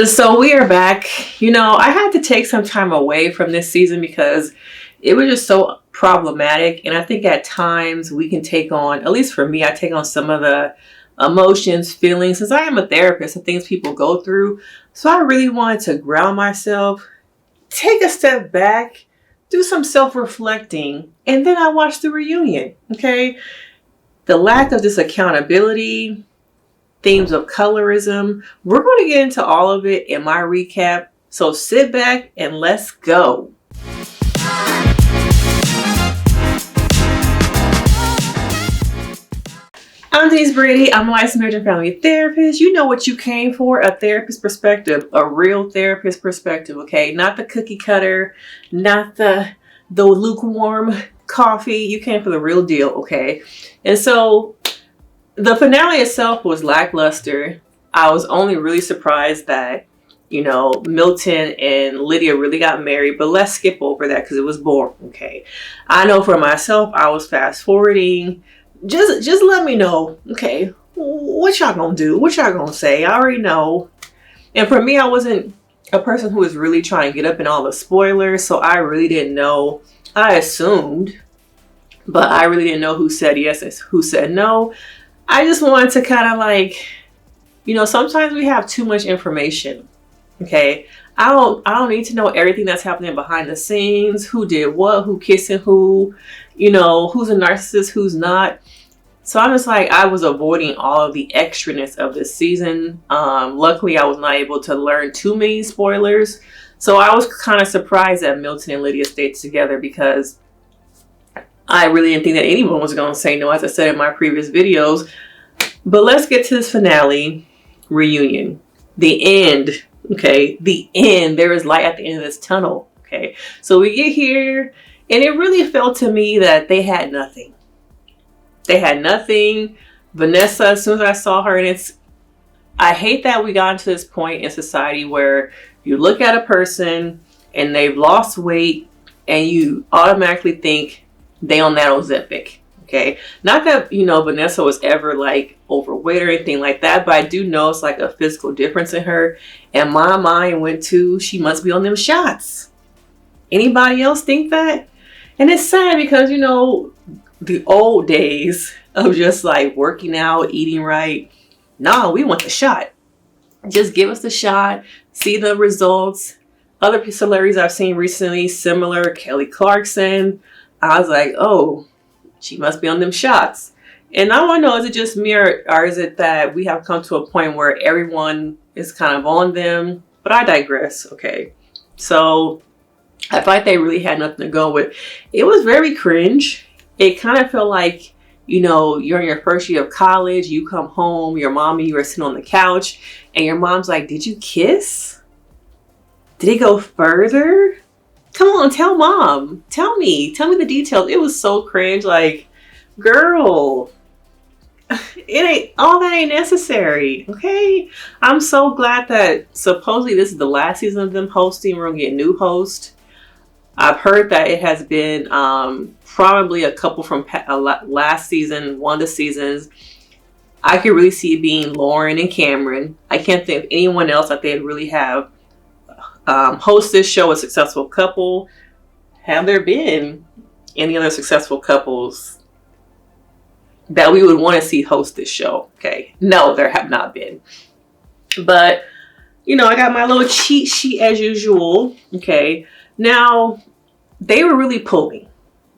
So we are back. I had to take some time away from this season because it was just so problematic. And I think at times we can take on, at least for me, I take on some of the emotions, feelings, since I am a therapist, the things people go through. So I really wanted to ground myself, take a step back, do some self-reflecting, and then I watched the reunion. Okay. The lack of this accountability, themes of colorism. We're going to get into all of it in my recap. So sit back and let's go. I'm Denise Brady. I'm a licensed marriage and family therapist. You know what you came for, a therapist perspective, a real therapist perspective, okay? Not the cookie cutter, not the lukewarm coffee. You came for the real deal, okay? And so the finale itself was lackluster. I was only really surprised that, Milton and Lydia really got married, but let's skip over that because it was boring, okay? I know for myself, I was fast forwarding. Just let me know, okay, what y'all gonna do? What y'all gonna say? I already know. And for me, I wasn't a person who was really trying to get up in all the spoilers, so I really didn't know. I assumed, but I really didn't know who said yes and who said no. I just wanted to kind of sometimes we have too much information. Okay. I don't need to know everything that's happening behind the scenes, who did what, who kissing who, who's a narcissist, who's not. So I'm just like, I was avoiding all of the extraness of this season. Luckily I was not able to learn too many spoilers. So I was kind of surprised that Milton and Lydia stayed together because I really didn't think that anyone was going to say no, as I said in my previous videos. But let's get to this finale reunion. The end. Okay. The end. There is light at the end of this tunnel. Okay. So we get here and it really felt to me that they had nothing. They had nothing. Vanessa, as soon as I saw her, and I hate that we got to this point in society where you look at a person and they've lost weight and you automatically think they on that Ozempic. Okay. Not that, Vanessa was ever like overweight or anything like that, but I do know it's like a physical difference in her. And my mind went to, she must be on them shots. Anybody else think that? And it's sad because, the old days of just like working out, eating right. No, we want the shot. Just give us the shot, see the results. Other celebrities I've seen recently, similar, Kelly Clarkson. I was like, oh, she must be on them shots. And I want to know, is it just me or is it that we have come to a point where everyone is kind of on them? But I digress. Okay. So I felt like they really had nothing to go with. It was very cringe. It kind of felt like, you're in your first year of college, you come home, your mom and you are sitting on the couch and your mom's like, did you kiss? Did it go further? Come on, tell mom. Tell me the details. It was so cringe. Like, girl, all that ain't necessary. Okay. I'm so glad that supposedly this is the last season of them hosting. We're gonna get a new host. I've heard that it has been probably a couple from last season, one of the seasons. I could really see it being Lauren and Cameron. I can't think of anyone else that they'd really have host this show, a successful couple. Have there been any other successful couples that we would want to see host this show? Okay. No, there have not been. But, I got my little cheat sheet as usual. Okay. Now, they were really pulling.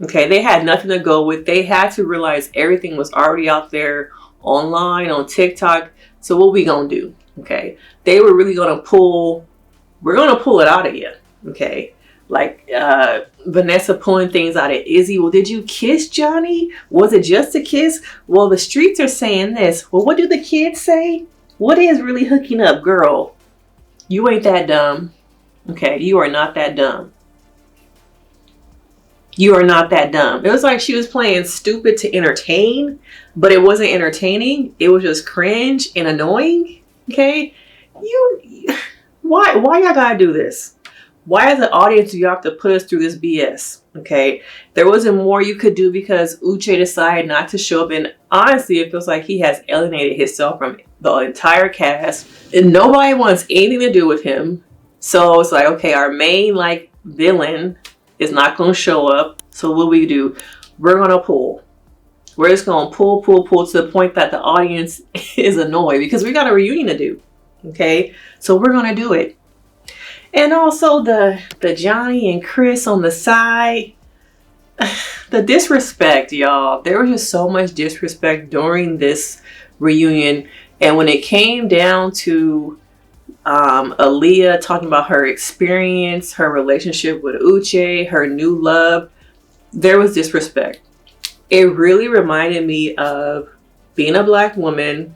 Okay. They had nothing to go with. They had to realize everything was already out there online, on TikTok. So what we gonna do? Okay. They were really gonna pull. We're going to pull it out of you. Okay. Like Vanessa pulling things out of Izzy. Well, did you kiss Johnny? Was it just a kiss? Well, the streets are saying this. Well, what do the kids say? What is really hooking up, girl? You ain't that dumb. Okay. You are not that dumb. You are not that dumb. It was like she was playing stupid to entertain, but it wasn't entertaining. It was just cringe and annoying. Okay. Why y'all gotta do this? Why as an audience do you have to put us through this BS? Okay. There wasn't more you could do because Uche decided not to show up. And honestly, it feels like he has alienated himself from the entire cast, and nobody wants anything to do with him. So it's like, okay, our main like villain is not going to show up. So what do? We're going to pull. We're just going to pull to the point that the audience is annoyed because we got a reunion to do. Okay, so we're going to do it. And also the Johnny and Chris on the side, the disrespect, y'all. There was just so much disrespect during this reunion. And when it came down to Aaliyah talking about her experience, her relationship with Uche, her new love, there was disrespect. It really reminded me of being a Black woman.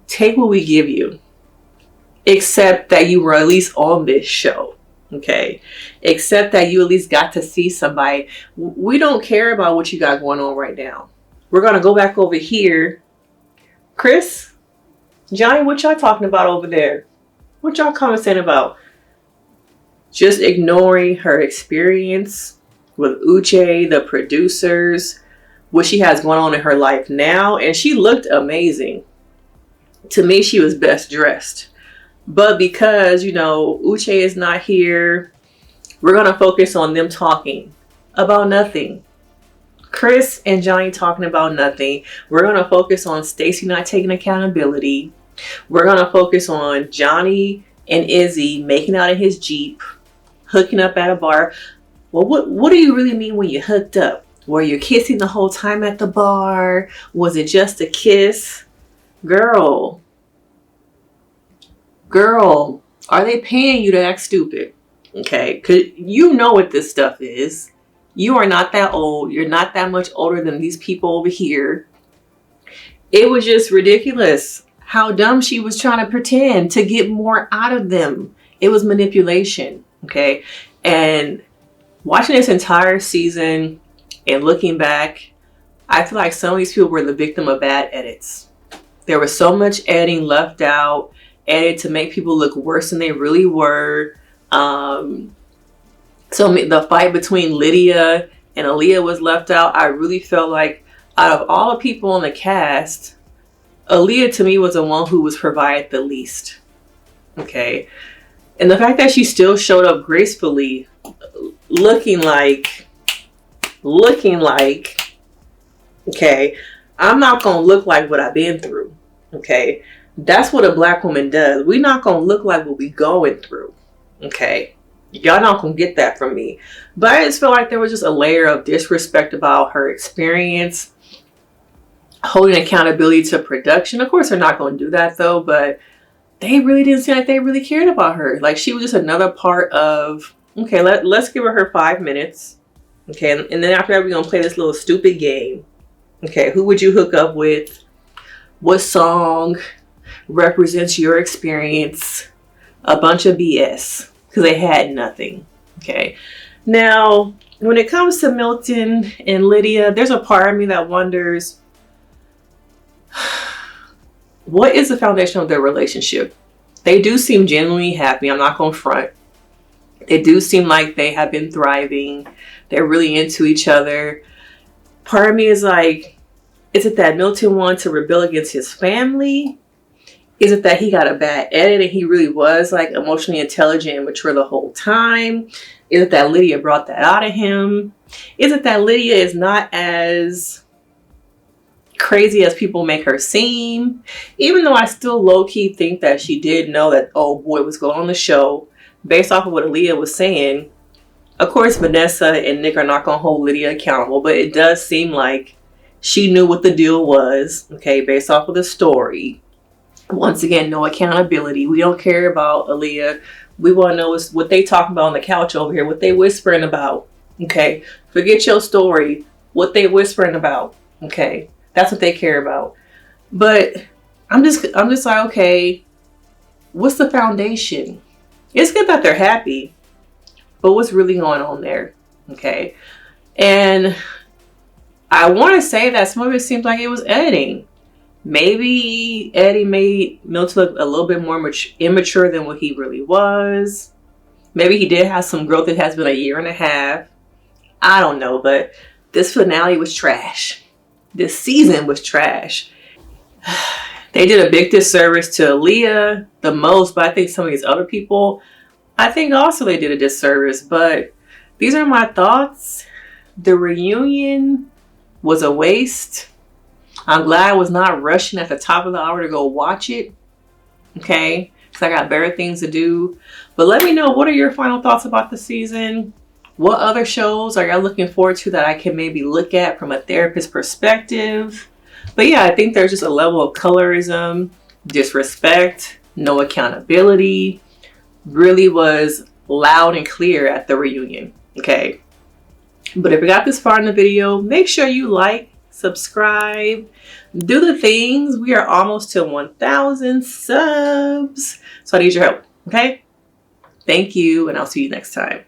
Take what we give you. Except that you were at least on this show. Okay. Except that you at least got to see somebody. We don't care about what you got going on right now. We're going to go back over here. Chris, Johnny, what y'all talking about over there? What y'all commenting about? Just ignoring her experience with Uche, the producers, what she has going on in her life now. And she looked amazing. To me, she was best dressed. But because, Uche is not here, we're going to focus on them talking about nothing. Chris and Johnny talking about nothing. We're going to focus on Stacey not taking accountability. We're going to focus on Johnny and Izzy making out in his Jeep, hooking up at a bar. Well, what do you really mean when you hooked up? Were you kissing the whole time at the bar? Was it just a kiss? Girl, are they paying you to act stupid? Okay, because you know what this stuff is. You are not that old. You're not that much older than these people over here. It was just ridiculous how dumb she was trying to pretend to get more out of them. It was manipulation, okay? And watching this entire season and looking back, I feel like some of these people were the victim of bad edits. There was so much editing left out, edited to make people look worse than they really were. So the fight between Lydia and Aaliyah was left out. I really felt like out of all the people on the cast, Aaliyah to me was the one who was provided the least. Okay. And the fact that she still showed up gracefully, looking like, okay, I'm not going to look like what I've been through. Okay. That's what a Black woman does. We're not going to look like what we're going through. Okay. Y'all not going to get that from me. But I just feel like there was just a layer of disrespect about her experience, holding accountability to production. Of course, they're not going to do that though, but they really didn't seem like they really cared about her. Like she was just another part of, okay, let's give her 5 minutes. Okay. And then after that, we're going to play this little stupid game. Okay. Who would you hook up with? What song represents your experience? A bunch of BS. Because they had nothing. Okay. Now, when it comes to Milton and Lydia, there's a part of me that wonders, what is the foundation of their relationship? They do seem genuinely happy. I'm not going to front. They do seem like they have been thriving. They're really into each other. Part of me is like, is it that Milton wanted to rebel against his family? Is it that he got a bad edit and he really was like emotionally intelligent and mature the whole time? Is it that Lydia brought that out of him? Is it that Lydia is not as crazy as people make her seem? Even though I still low-key think that she did know that, oh boy, was going on the show based off of what Aaliyah was saying. Of course, Vanessa and Nick are not going to hold Lydia accountable, but it does seem like she knew what the deal was, okay, based off of the story. Once again, no accountability. We don't care about Aaliyah. We want to know what they talking about on the couch over here, what they whispering about. Okay. Forget your story. What they whispering about. Okay. That's what they care about. But I'm just like, okay, what's the foundation? It's good that they're happy, but what's really going on there? Okay. And I want to say that some of it seems like it was editing. Maybe Eddie made Milton look a little bit more immature than what he really was. Maybe he did have some growth. It has been a year and a half. I don't know, but this finale was trash. This season was trash. They did a big disservice to Aaliyah the most, but I think some of these other people, I think also they did a disservice. But these are my thoughts. The reunion was a waste. I'm glad I was not rushing at the top of the hour to go watch it. Okay? Because I got better things to do. But let me know, what are your final thoughts about the season? What other shows are y'all looking forward to that I can maybe look at from a therapist perspective? But yeah, I think there's just a level of colorism, disrespect, no accountability. Really was loud and clear at the reunion. Okay? But if you got this far in the video, make sure you like, subscribe, do the things. We are almost to 1,000 subs. So I need your help. Okay? Thank you, and I'll see you next time.